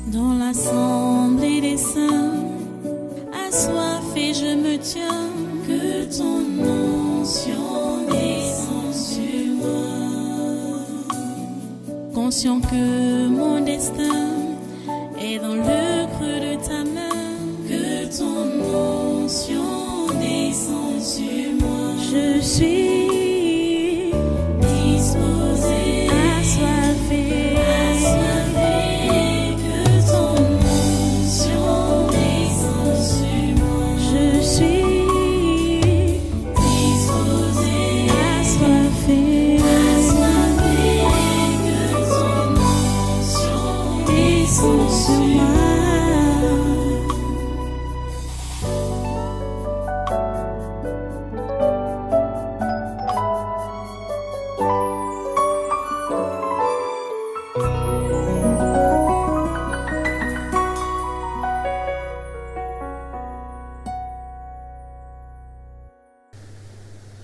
Dans l'assemblée des saints, assoiffé je me tiens, que ton onction descende sur moi. Conscient que mon destin est dans le creux de ta main, que ton onction descende sur moi. Je suis disposé, assoiffé, que ton onction descende sur moi. Je suis disposé, assoiffé, que ton onction descende sur moi.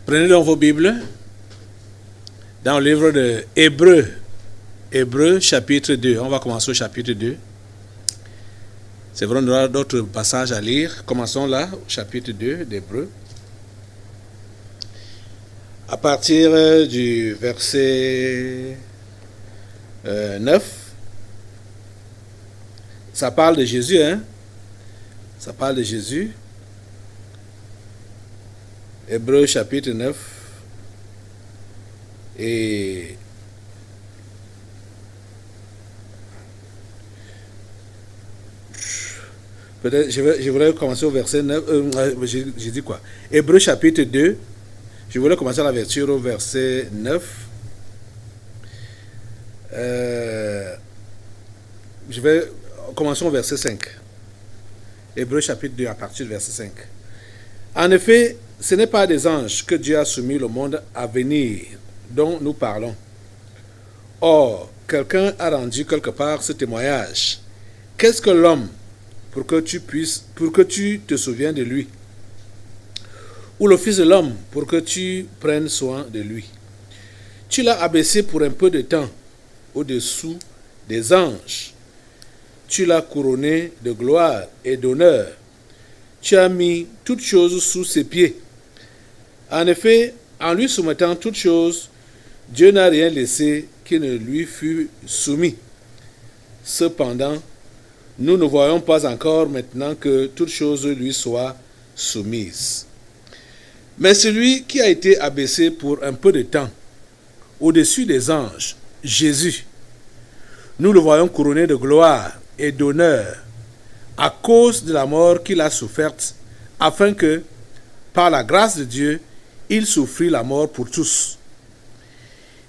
Prenez donc vos Bibles dans le livre de Hébreux, Hébreux chapitre 2. On va commencer au chapitre 2. C'est vrai, on aura d'autres passages à lire. Commençons là, au chapitre 2 d'Hébreux. À partir du verset 9, ça parle de Jésus, hein? Ça parle de Jésus. Hébreux chapitre 9 et peut-être je voulais commencer au verset 9, j'ai dit quoi? Hébreux chapitre 2, je voulais commencer la lecture au verset 9. Je vais commencer au verset 5. Hébreux chapitre 2 à partir du verset 5. En effet, ce n'est pas des anges que Dieu a soumis le monde à venir dont nous parlons. Or, quelqu'un a rendu quelque part ce témoignage. Qu'est-ce que l'homme pour que tu te souviennes de lui? Ou le Fils de l'homme pour que tu prennes soin de lui? Tu l'as abaissé pour un peu de temps au-dessous des anges. Tu l'as couronné de gloire et d'honneur. Tu as mis toutes choses sous ses pieds. En effet, en lui soumettant toutes choses, Dieu n'a rien laissé qui ne lui fût soumis. Cependant, nous ne voyons pas encore maintenant que toutes choses lui soient soumises. Mais celui qui a été abaissé pour un peu de temps, au-dessus des anges, Jésus, nous le voyons couronné de gloire et d'honneur, à cause de la mort qu'il a soufferte, afin que, par la grâce de Dieu, il souffrit la mort pour tous.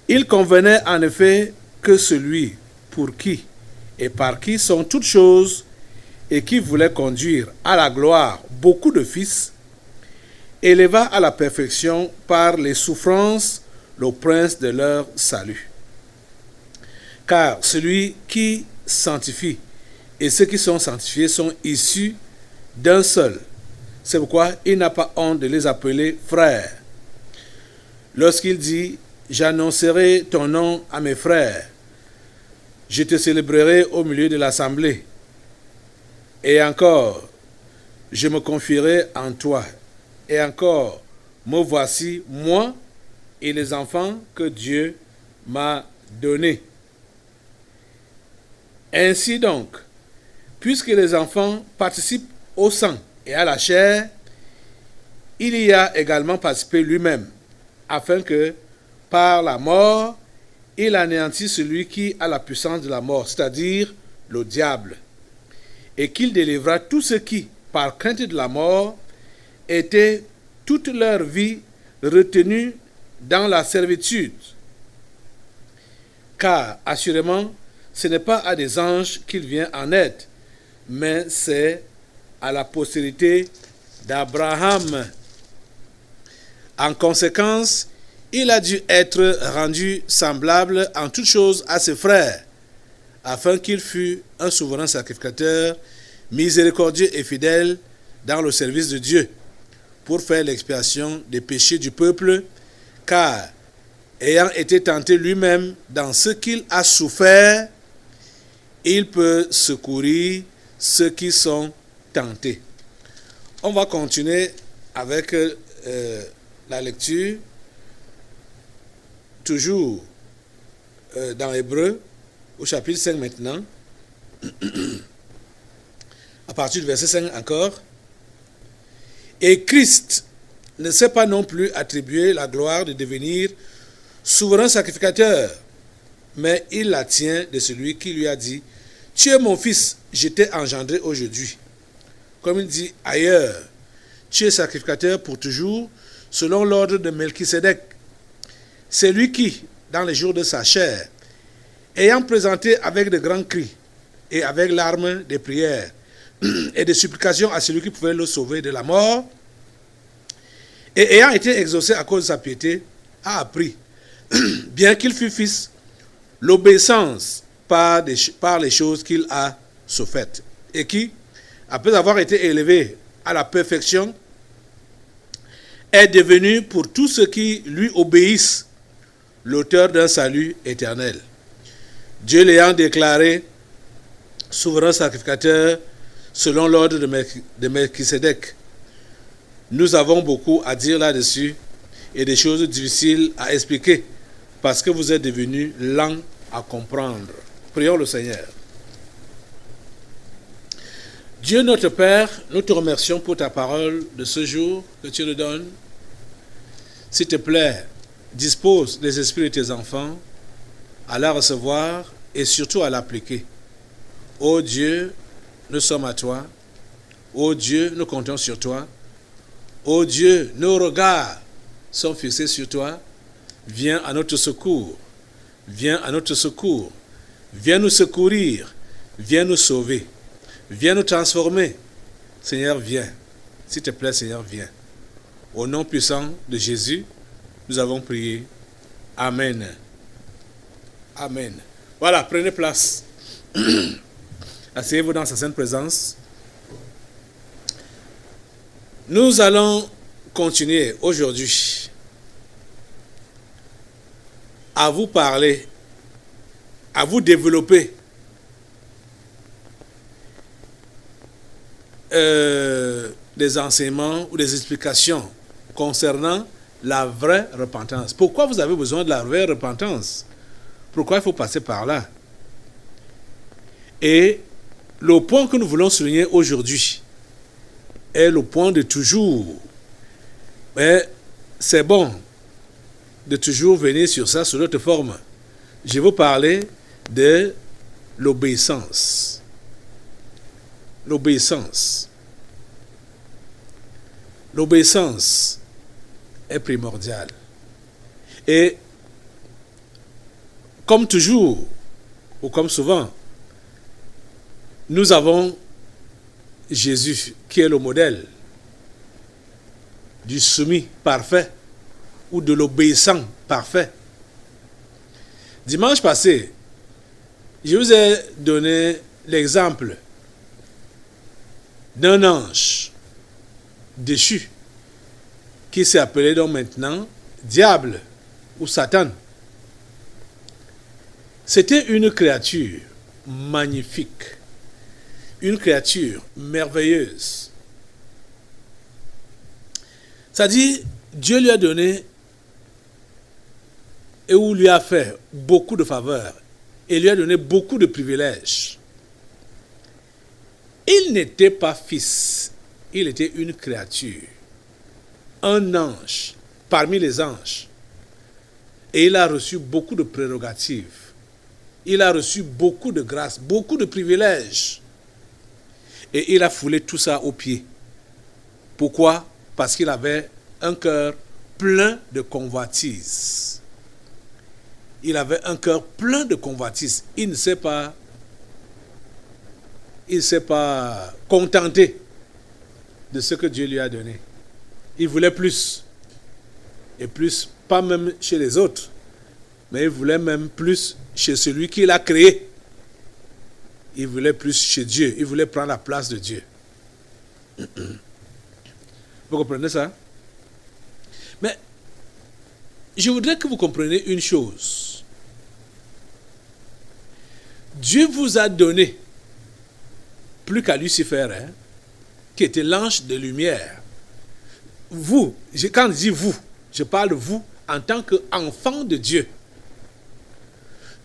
Il convenait en effet que celui pour qui et par qui sont toutes choses et qui voulait conduire à la gloire beaucoup de fils, éleva à la perfection par les souffrances le prince de leur salut. Car celui qui sanctifie et ceux qui sont sanctifiés sont issus d'un seul. C'est pourquoi il n'a pas honte de les appeler frères. Lorsqu'il dit « J'annoncerai ton nom à mes frères, je te célébrerai au milieu de l'assemblée. » Et encore, « Je me confierai en toi. » Et encore, « Me voici, moi et les enfants que Dieu m'a donnés. » Ainsi donc, puisque les enfants participent au sang et à la chair, il y a également participé lui-même, afin que, par la mort, il anéantisse celui qui a la puissance de la mort, c'est-à-dire le diable, et qu'il délivra tous ceux qui, par crainte de la mort, étaient toute leur vie retenus dans la servitude. Car, assurément, ce n'est pas à des anges qu'il vient en aide, mais c'est à la postérité d'Abraham. En conséquence, il a dû être rendu semblable en toutes choses à ses frères, afin qu'il fût un souverain sacrificateur, miséricordieux et fidèle dans le service de Dieu, pour faire l'expiation des péchés du peuple, car, ayant été tenté lui-même dans ce qu'il a souffert, Il peut secourir ceux qui sont tentés. On va continuer avec la lecture, toujours dans Hébreux, au chapitre 5 maintenant, à partir du verset 5 encore. Et Christ ne s'est pas non plus attribué la gloire de devenir souverain sacrificateur, mais il la tient de celui qui lui a dit « Tu es mon fils, je t'ai engendré aujourd'hui ». Comme il dit ailleurs, « Tu es sacrificateur pour toujours, selon l'ordre de Melchisédek. » C'est lui qui, dans les jours de sa chair, ayant présenté avec de grands cris et avec larmes des prières et des supplications à celui qui pouvait le sauver de la mort, et ayant été exaucé à cause de sa piété, a appris, bien qu'il fût fils, l'obéissance par les choses qu'il a souffaites, et qui, après avoir été élevé à la perfection, est devenu pour tous ceux qui lui obéissent l'auteur d'un salut éternel. Dieu l'ayant déclaré souverain sacrificateur selon l'ordre de Melchisédek. Nous avons beaucoup à dire là-dessus et des choses difficiles à expliquer parce que vous êtes devenus lents à comprendre. Prions le Seigneur. Dieu notre Père, nous te remercions pour ta parole de ce jour que tu nous donnes. S'il te plaît, dispose les esprits de tes enfants à la recevoir et surtout à l'appliquer. Ô Dieu, nous sommes à toi. Ô Dieu, nous comptons sur toi. Ô Dieu, nos regards sont fixés sur toi. Viens à notre secours. Viens à notre secours. Viens nous secourir. Viens nous sauver. Viens nous transformer. Seigneur, viens. S'il te plaît, Seigneur, viens. Au nom puissant de Jésus, nous avons prié. Amen. Amen. Voilà, prenez place. Asseyez-vous dans sa sainte présence. Nous allons continuer aujourd'hui à vous parler, à vous développer des enseignements ou des explications concernant la vraie repentance. Pourquoi vous avez besoin de la vraie repentance? Pourquoi il faut passer par là? Et le point que nous voulons souligner aujourd'hui est le point de toujours. Mais c'est bon de toujours venir sur ça sous notre forme. Je vais vous parler de l'obéissance. L'obéissance. L'obéissance est primordiale. Et comme toujours, ou comme souvent, nous avons Jésus qui est le modèle du soumis parfait ou de l'obéissant parfait. Dimanche passé, je vous ai donné l'exemple d'un ange déchu qui s'est appelé donc maintenant diable ou Satan. C'était une créature magnifique, une créature merveilleuse. C'est-à-dire, Dieu lui a donné et où lui a fait beaucoup de faveurs et lui a donné beaucoup de privilèges. Il n'était pas fils, il était une créature, un ange parmi les anges. Et il a reçu beaucoup de prérogatives. Il a reçu beaucoup de grâces, beaucoup de privilèges. Et il a foulé tout ça aux pieds. Pourquoi? Parce qu'il avait un cœur plein de convoitises. Il avait un cœur plein de convoitises. Il ne s'est pas contenté de ce que Dieu lui a donné. Il voulait plus. Et plus, pas même chez les autres, mais il voulait même plus chez celui qui l'a créé. Il voulait plus chez Dieu. Il voulait prendre la place de Dieu. Vous comprenez ça? Mais je voudrais que vous compreniez une chose. Dieu vous a donné plus qu'à Lucifer, qui était l'ange de lumière. Vous, quand je dis vous, je parle de vous en tant qu'enfant de Dieu.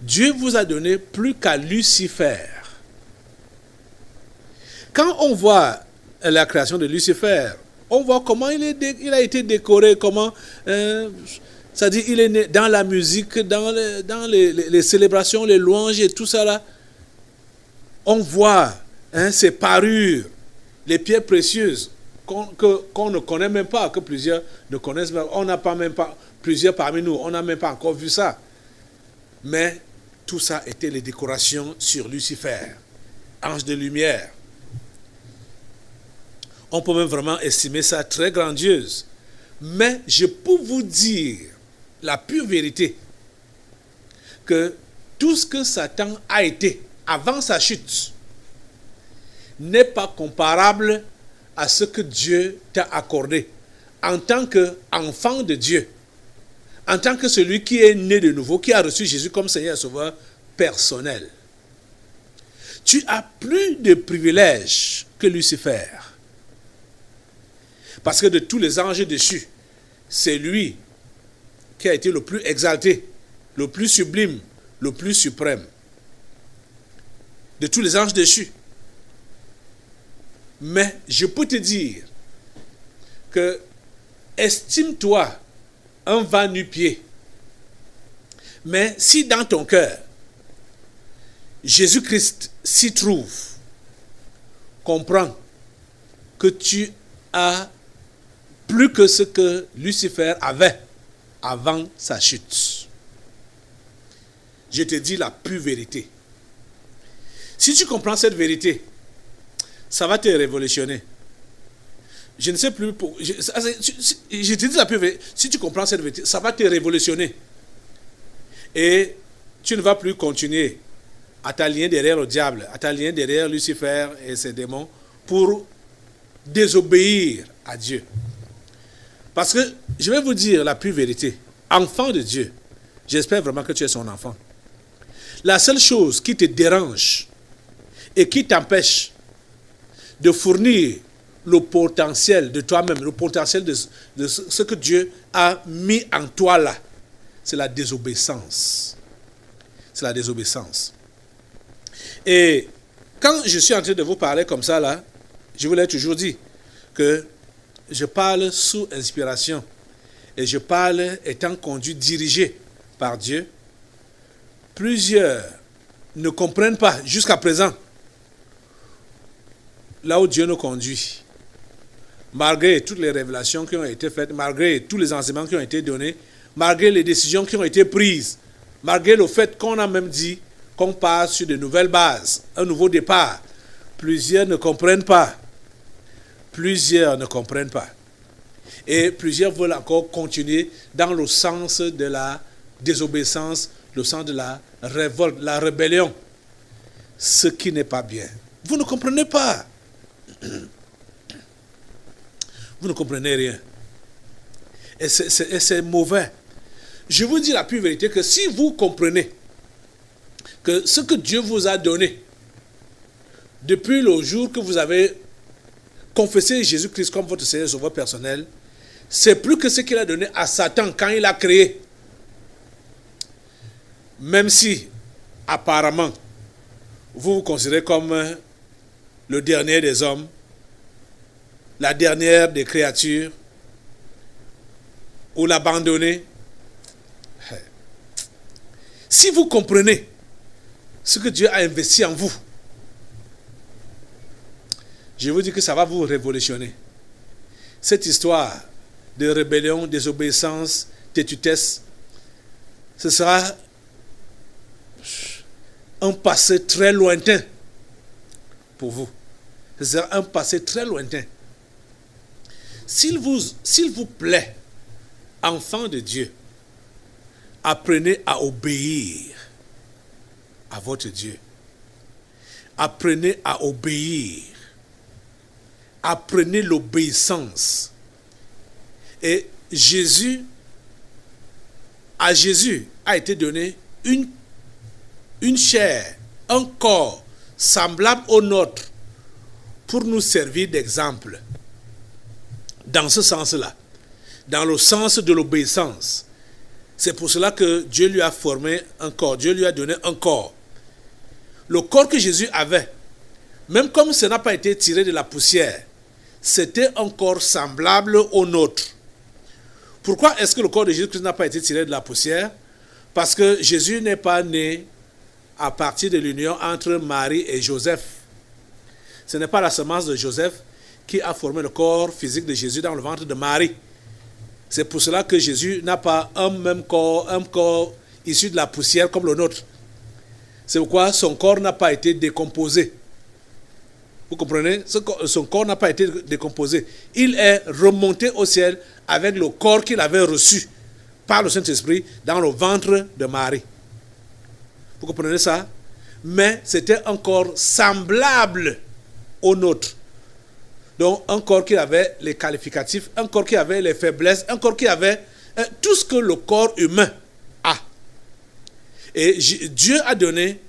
Dieu vous a donné plus qu'à Lucifer. Quand on voit la création de Lucifer, on voit comment il a été décoré, comment, c'est-à-dire il est né dans la musique, dans les célébrations, les louanges et tout ça là. On voit ses parures, les pierres précieuses qu'on ne connaît même pas, que plusieurs ne connaissent même. On n'a pas même pas, plusieurs parmi nous, on n'a même pas encore vu ça. Mais tout ça était les décorations sur Lucifer, ange de lumière. On peut même vraiment estimer ça très grandiose. Mais je peux vous dire la pure vérité, que tout ce que Satan a été avant sa chute n'est pas comparable à ce que Dieu t'a accordé en tant qu'enfant de Dieu, en tant que celui qui est né de nouveau, qui a reçu Jésus comme Seigneur et Sauveur personnel. Tu as plus de privilèges que Lucifer. Parce que de tous les anges déchus, c'est lui qui a été le plus exalté, le plus sublime, le plus suprême. De tous les anges déchus. Mais je peux te dire que estime-toi un va-nu-pied. Mais si dans ton cœur, Jésus-Christ s'y trouve, comprends que tu as plus que ce que Lucifer avait avant sa chute. Je te dis la pure vérité. Si tu comprends cette vérité, ça va te révolutionner. Je ne sais plus pour... Je te dis la pure vérité. Si tu comprends cette vérité, ça va te révolutionner. Et tu ne vas plus continuer à t'aligner derrière le diable, à t'aligner derrière Lucifer et ses démons pour désobéir à Dieu. Parce que, je vais vous dire la pure vérité, enfant de Dieu, j'espère vraiment que tu es son enfant. La seule chose qui te dérange et qui t'empêche de fournir le potentiel de toi-même, le potentiel de ce que Dieu a mis en toi là, c'est la désobéissance. C'est la désobéissance. Et quand je suis en train de vous parler comme ça là, je vous l'ai toujours dit que je parle sous inspiration et je parle étant conduit, dirigé par Dieu. Plusieurs ne comprennent pas jusqu'à présent là où Dieu nous conduit. Malgré toutes les révélations qui ont été faites, malgré tous les enseignements qui ont été donnés, malgré les décisions qui ont été prises, malgré le fait qu'on a même dit qu'on part sur de nouvelles bases, un nouveau départ, plusieurs ne comprennent pas. Plusieurs ne comprennent pas. Et plusieurs veulent encore continuer dans le sens de la désobéissance, le sens de la révolte, la rébellion. Ce qui n'est pas bien. Vous ne comprenez pas. Vous ne comprenez rien. Et c'est mauvais. Je vous dis la pure vérité que si vous comprenez que ce que Dieu vous a donné depuis le jour que vous avez confessé Jésus-Christ comme votre Seigneur et Sauveur personnel, c'est plus que ce qu'il a donné à Satan quand il a créé. Même si, apparemment, vous vous considérez comme le dernier des hommes, la dernière des créatures, ou l'abandonné. Si vous comprenez ce que Dieu a investi en vous, je vous dis que ça va vous révolutionner. Cette histoire de rébellion, désobéissance, tétutesse, ce sera un passé très lointain pour vous. Ce sera un passé très lointain. S'il vous plaît, enfants de Dieu, apprenez à obéir à votre Dieu. Apprenez à obéir. Apprenez l'obéissance. Et à Jésus a été donné une chair, un corps semblable au nôtre pour nous servir d'exemple. Dans ce sens-là, dans le sens de l'obéissance. C'est pour cela que Dieu lui a formé un corps, Dieu lui a donné un corps. Le corps que Jésus avait, même comme ce n'a pas été tiré de la poussière, c'était un corps semblable au nôtre. Pourquoi est-ce que le corps de Jésus-Christ n'a pas été tiré de la poussière? Parce que Jésus n'est pas né à partir de l'union entre Marie et Joseph. Ce n'est pas la semence de Joseph qui a formé le corps physique de Jésus dans le ventre de Marie. C'est pour cela que Jésus n'a pas un corps issu de la poussière comme le nôtre. C'est pourquoi son corps n'a pas été décomposé. Vous comprenez? Son corps n'a pas été décomposé. Il est remonté au ciel avec le corps qu'il avait reçu par le Saint-Esprit dans le ventre de Marie. Vous comprenez ça? Mais c'était un corps semblable au nôtre. Donc un corps qui avait les qualificatifs, un corps qui avait les faiblesses, un corps qui avait tout ce que le corps humain a. Et Dieu a donné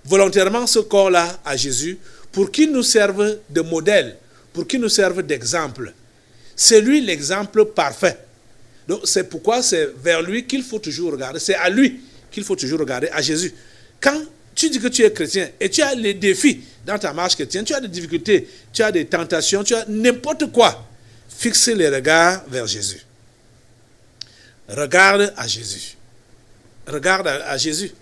volontairement ce corps-là à Jésus pour qu'il nous serve de modèle, pour qu'il nous serve d'exemple. C'est lui l'exemple parfait. Donc c'est pourquoi c'est vers lui qu'il faut toujours regarder. C'est à lui qu'il faut toujours regarder, à Jésus. Quand tu dis que tu es chrétien et tu as les défis dans ta marche chrétienne, tu as des difficultés, tu as des tentations, tu as n'importe quoi, fixe les regards vers Jésus. Regarde à Jésus. Regarde à Jésus.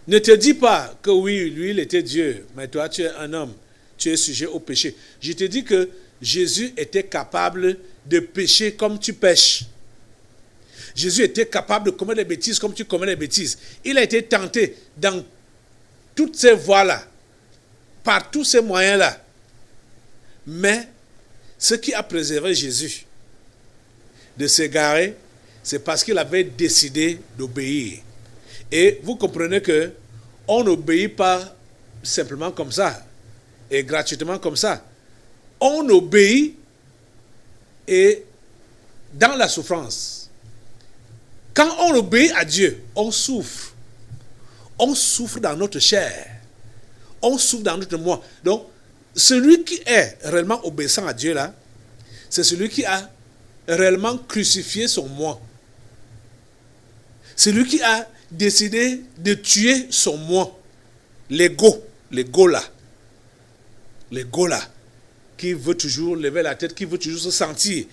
Ne te dis pas que oui, lui, il était Dieu, mais toi, tu es un homme, tu es sujet au péché. Je te dis que Jésus était capable de pécher comme tu pêches. Jésus était capable de commettre des bêtises comme tu commets des bêtises. Il a été tenté dans toutes ces voies-là, par tous ces moyens-là. Mais ce qui a préservé Jésus de s'égarer, c'est parce qu'il avait décidé d'obéir. Et vous comprenez que on n'obéit pas simplement comme ça et gratuitement comme ça. On obéit et dans la souffrance. Quand on obéit à Dieu, on souffre. On souffre dans notre chair. On souffre dans notre moi. Donc, celui qui est réellement obéissant à Dieu là, c'est celui qui a réellement crucifié son moi. Celui qui a décidé de tuer son moi. L'ego là. L'ego là. Qui veut toujours lever la tête, qui veut toujours se sentir.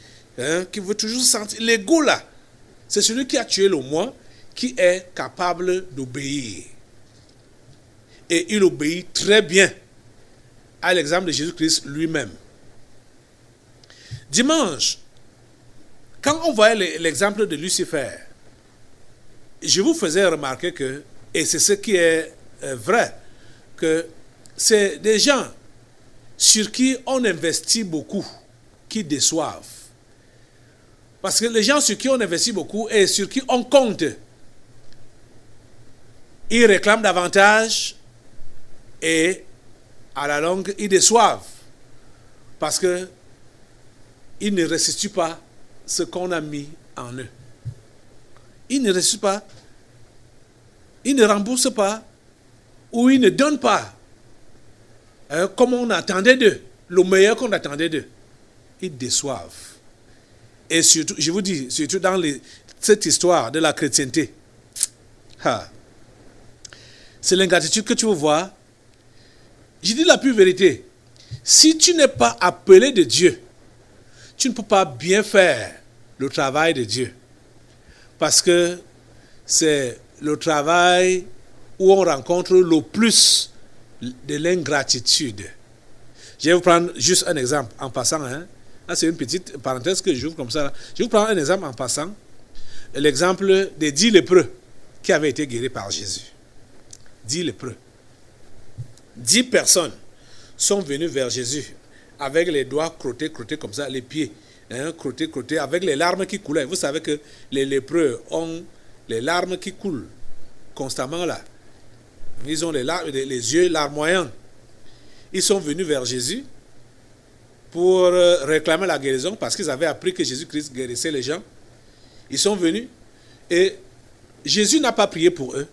Qui veut toujours se sentir. L'ego là. C'est celui qui a tué le moi, qui est capable d'obéir. Et il obéit très bien à l'exemple de Jésus-Christ lui-même. Dimanche, quand on voyait l'exemple de Lucifer, je vous faisais remarquer que, et c'est ce qui est vrai, que c'est des gens sur qui on investit beaucoup, qui déçoivent. Parce que les gens sur qui on investit beaucoup et sur qui on compte, ils réclament davantage et à la longue, ils déçoivent. Parce que ils ne restituent pas ce qu'on a mis en eux. Ils ne restituent pas, ils ne remboursent pas, ou ils ne donnent pas comme on attendait d'eux, le meilleur qu'on attendait d'eux. Ils déçoivent. Et surtout, je vous dis, surtout dans cette histoire de la chrétienté, c'est l'ingratitude que tu veux voir. Je dis la pure vérité. Si tu n'es pas appelé de Dieu, tu ne peux pas bien faire le travail de Dieu. Parce que c'est le travail où on rencontre le plus de l'ingratitude. Je vais vous prendre juste un exemple en passant. Là, c'est une petite parenthèse que j'ouvre comme ça. Je vais vous prendre un exemple en passant. L'exemple des 10 lépreux qui avaient été guéris par Jésus. 10 lépreux. 10 personnes sont venues vers Jésus avec les doigts crottés comme ça, les pieds crottés, avec les larmes qui coulaient. Vous savez que les lépreux ont les larmes qui coulent constamment là. Ils ont les yeux larmoyants. Ils sont venus vers Jésus pour réclamer la guérison parce qu'ils avaient appris que Jésus-Christ guérissait les gens. Ils sont venus et Jésus n'a pas prié pour eux.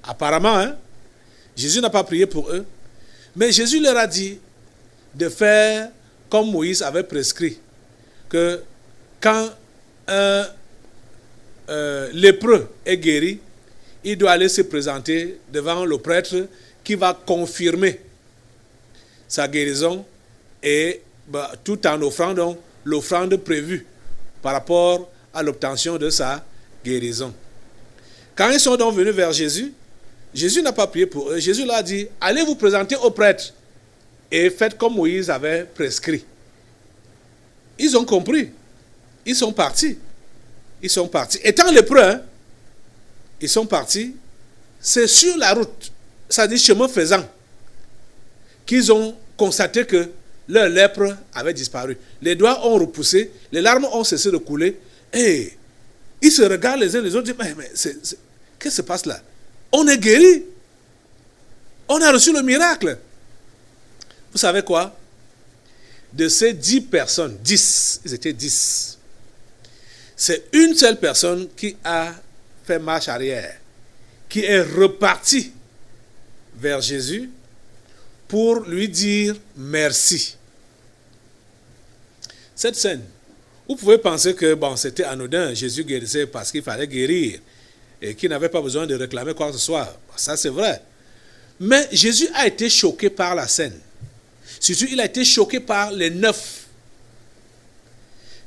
Apparemment, Jésus n'a pas prié pour eux, mais Jésus leur a dit de faire comme Moïse avait prescrit, que quand un lépreux est guéri, il doit aller se présenter devant le prêtre qui va confirmer sa guérison et tout en offrant donc l'offrande prévue par rapport à l'obtention de sa guérison. Quand ils sont donc venus vers Jésus, Jésus n'a pas prié pour eux. Jésus leur a dit, allez vous présenter au prêtre et faites comme Moïse avait prescrit. Ils ont compris. Ils sont partis. Ils sont partis. Étant lépreux, hein, ils sont partis. C'est sur la route, ça dit chemin faisant, qu'ils ont constaté que leur lèpre avait disparu. Les doigts ont repoussé, les larmes ont cessé de couler, et ils se regardent les uns les autres, disent, mais qu'est-ce qui se passe là? On est guéri. On a reçu le miracle. Vous savez quoi? De ces 10 personnes, 10, ils étaient 10. C'est une seule personne qui a fait marche arrière, qui est repartie vers Jésus pour lui dire merci. Cette scène, vous pouvez penser que c'était anodin, Jésus guérissait parce qu'il fallait guérir et qu'il n'avait pas besoin de réclamer quoi que ce soit. Ça, c'est vrai. Mais Jésus a été choqué par la scène. Surtout, il a été choqué par les 9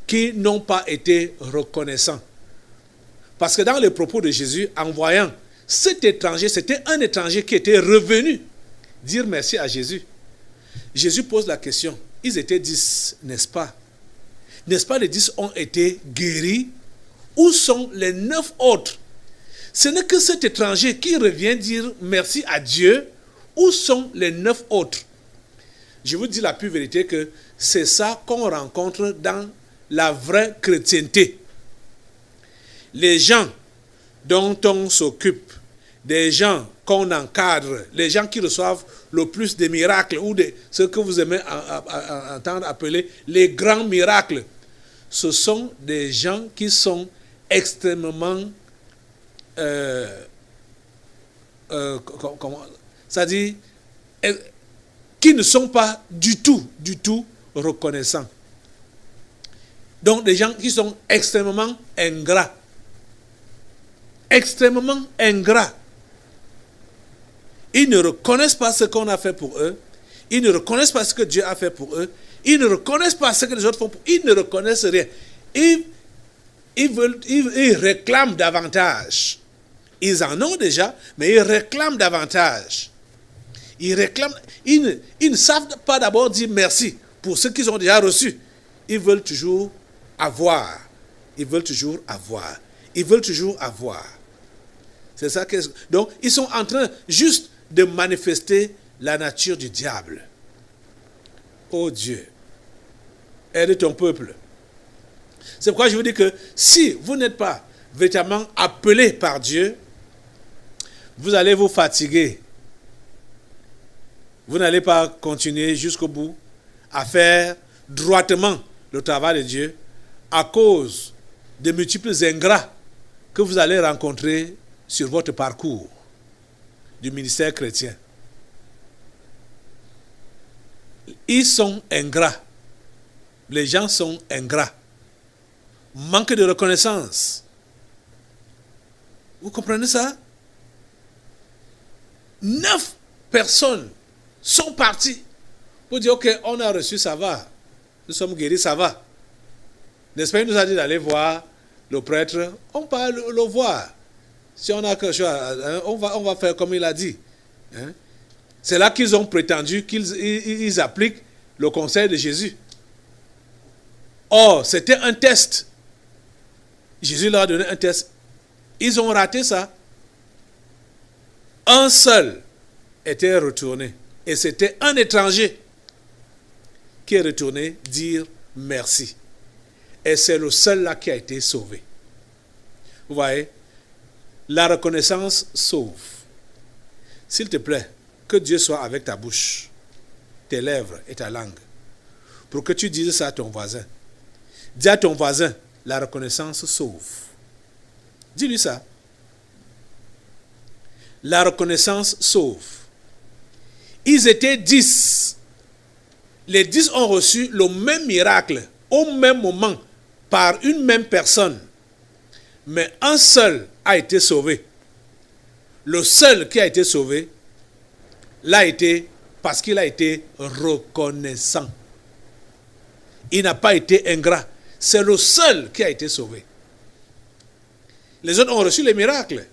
qui n'ont pas été reconnaissants. Parce que dans les propos de Jésus, en voyant cet étranger, c'était un étranger qui était revenu dire merci à Jésus. Jésus pose la question, ils étaient 10, n'est-ce pas? N'est-ce pas les 10 ont été guéris? Où sont les 9 autres? Ce n'est que cet étranger qui revient dire merci à Dieu. Où sont les 9 autres? Je vous dis la pure vérité que c'est ça qu'on rencontre dans la vraie chrétienté. Les gens dont on s'occupe, des gens qu'on encadre, les gens qui reçoivent le plus de miracles ou de ce que vous aimez entendre appeler les grands miracles, ce sont des gens qui sont extrêmement c'est-à-dire qui ne sont pas du tout reconnaissants. Donc des gens qui sont extrêmement ingrats. Extrêmement ingrats. Ils ne reconnaissent pas ce qu'on a fait pour eux. Ils ne reconnaissent pas ce que Dieu a fait pour eux. Ils ne reconnaissent pas ce que les autres font pour eux. Ils ne reconnaissent rien. Ils réclament davantage. Ils en ont déjà, mais ils réclament davantage. Ils ne savent pas d'abord dire merci pour ce qu'ils ont déjà reçu. Ils veulent toujours avoir. Ils veulent toujours avoir. Ils veulent toujours avoir. C'est ça que... Donc, ils sont en train juste de manifester la nature du diable. Oh Dieu, aide ton peuple. C'est pourquoi je vous dis que si vous n'êtes pas véritablement appelé par Dieu, vous allez vous fatiguer. Vous n'allez pas continuer jusqu'au bout à faire droitement le travail de Dieu à cause de multiples ingrats que vous allez rencontrer sur votre parcours du ministère chrétien. Ils sont ingrats. Les gens sont ingrats. Manque de reconnaissance. Vous comprenez ça? 9 personnes sont parties pour dire, ok, on a reçu, ça va. Nous sommes guéris, ça va. N'est-ce pas, il nous a dit d'aller voir le prêtre. On peut le voir. Si on a quelque chose, on va faire comme il a dit. Hein? C'est là qu'ils ont prétendu qu'ils appliquent le conseil de Jésus. Or, c'était un test. Jésus leur a donné un test. Ils ont raté ça. Un seul était retourné. Et c'était un étranger qui est retourné dire merci. Et c'est le seul là qui a été sauvé. Vous voyez, la reconnaissance sauve. S'il te plaît, que Dieu soit avec ta bouche, tes lèvres et ta langue, pour que tu dises ça à ton voisin. Dis à ton voisin, la reconnaissance sauve. Dis-lui ça. La reconnaissance sauve. Ils étaient 10. Les 10 ont reçu le même miracle au même moment par une même personne. Mais un seul a été sauvé. Le seul qui a été sauvé l'a été parce qu'il a été reconnaissant. Il n'a pas été ingrat. C'est le seul qui a été sauvé. Les autres ont reçu les miracles.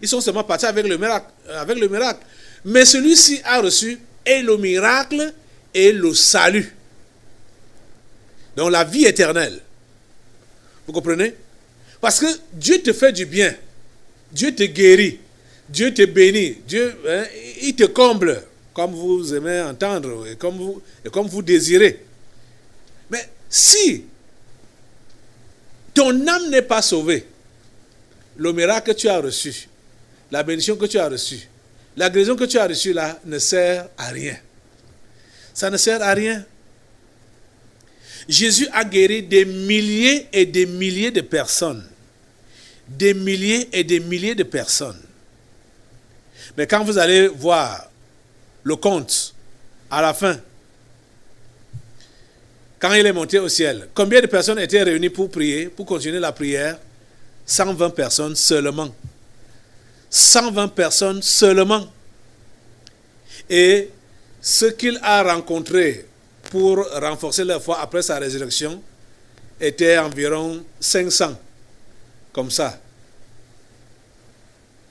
Ils sont seulement partis avec le miracle. Mais celui-ci a reçu et le miracle et le salut. Donc la vie éternelle. Vous comprenez? Parce que Dieu te fait du bien. Dieu te guérit. Dieu te bénit. Dieu, il te comble, comme vous aimez entendre et comme vous désirez. Mais si ton âme n'est pas sauvée, le miracle que tu as reçu, la bénédiction que tu as reçue, la guérison que tu as reçue là ne sert à rien. Ça ne sert à rien. Jésus a guéri des milliers et des milliers de personnes. Des milliers et des milliers de personnes. Mais quand vous allez voir le compte à la fin, quand il est monté au ciel, combien de personnes étaient réunies pour prier, pour continuer la prière? 120 personnes seulement. 120 personnes seulement. Et ce qu'il a rencontré pour renforcer leur foi après sa résurrection était environ 500. Comme ça.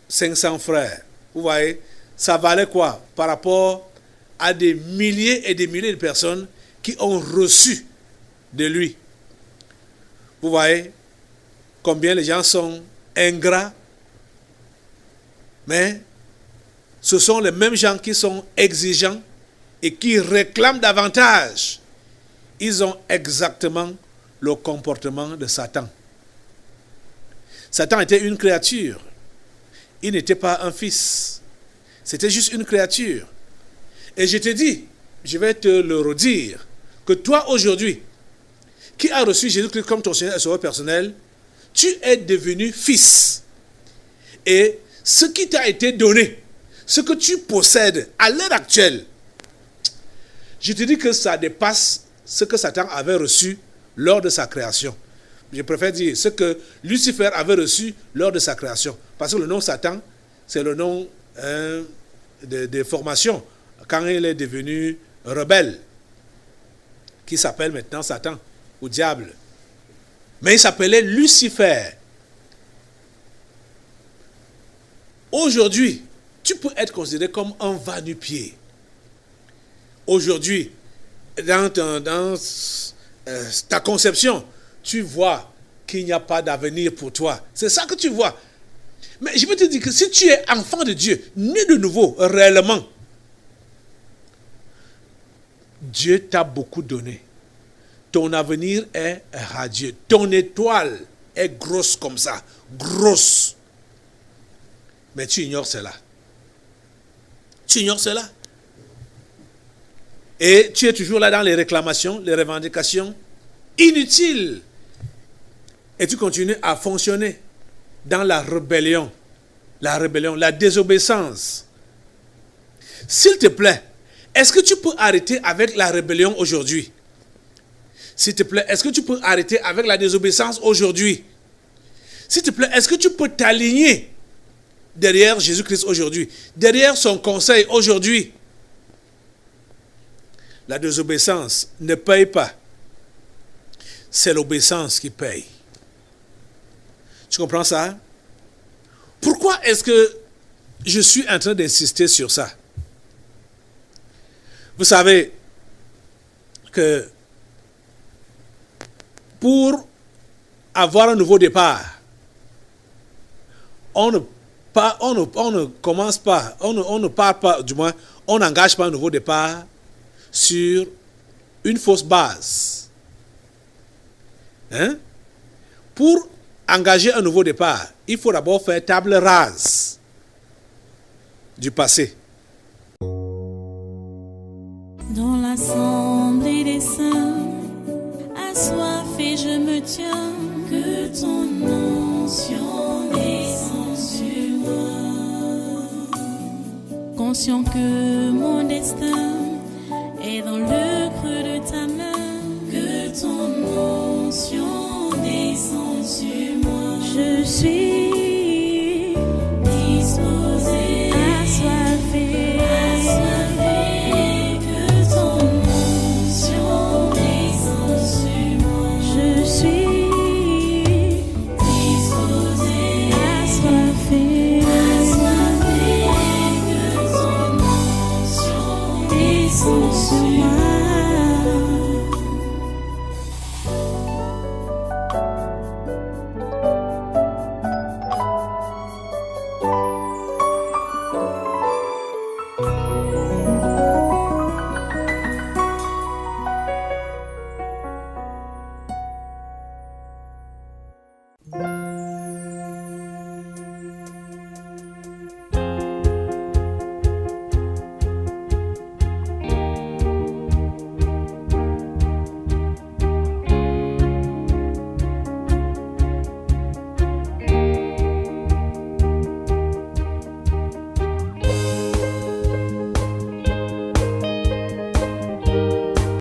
500 frères. Vous voyez, ça valait quoi par rapport à des milliers et des milliers de personnes qui ont reçu de lui. Vous voyez combien les gens sont ingrats, mais ce sont les mêmes gens qui sont exigeants et qui réclament davantage. Ils ont exactement le comportement de Satan. Satan était une créature. Il n'était pas un fils. C'était juste une créature. Et je te dis, je vais te le redire, que toi aujourd'hui, qui as reçu Jésus-Christ comme ton Seigneur et Sauveur personnel, tu es devenu fils. Et ce qui t'a été donné, ce que tu possèdes à l'heure actuelle, je te dis que ça dépasse ce que Satan avait reçu lors de sa création. Je préfère dire ce que Lucifer avait reçu lors de sa création. Parce que le nom Satan, c'est le nom de formation. Quand il est devenu rebelle, qui s'appelle maintenant Satan ou diable. Mais il s'appelait Lucifer. Aujourd'hui, tu peux être considéré comme un va-nu-pied. Aujourd'hui, dans ta conception, tu vois qu'il n'y a pas d'avenir pour toi. C'est ça que tu vois. Mais je peux te dire que si tu es enfant de Dieu, né de nouveau, réellement, Dieu t'a beaucoup donné. Ton avenir est radieux. Ton étoile est grosse comme ça. Grosse. Mais tu ignores cela. Tu ignores cela. Et tu es toujours là dans les réclamations, les revendications inutiles. Et tu continues à fonctionner dans la rébellion, la désobéissance. S'il te plaît, est-ce que tu peux arrêter avec la rébellion aujourd'hui? S'il te plaît, est-ce que tu peux arrêter avec la désobéissance aujourd'hui? S'il te plaît, est-ce que tu peux t'aligner derrière Jésus-Christ aujourd'hui, derrière son conseil aujourd'hui? La désobéissance ne paye pas. C'est l'obéissance qui paye. Tu comprends ça? Pourquoi est-ce que je suis en train d'insister sur ça? Vous savez que pour avoir un nouveau départ, on ne part pas, du moins, on n'engage pas un nouveau départ sur une fausse base. Hein? Pour engager un nouveau départ, il faut d'abord faire table rase du passé. Dans l'assemblée des saints, assoiffé je me tiens, que ton onction descende sur moi. conscient que mon destin est dans le creux de ta main, que ton onction descend sur moi. Je suis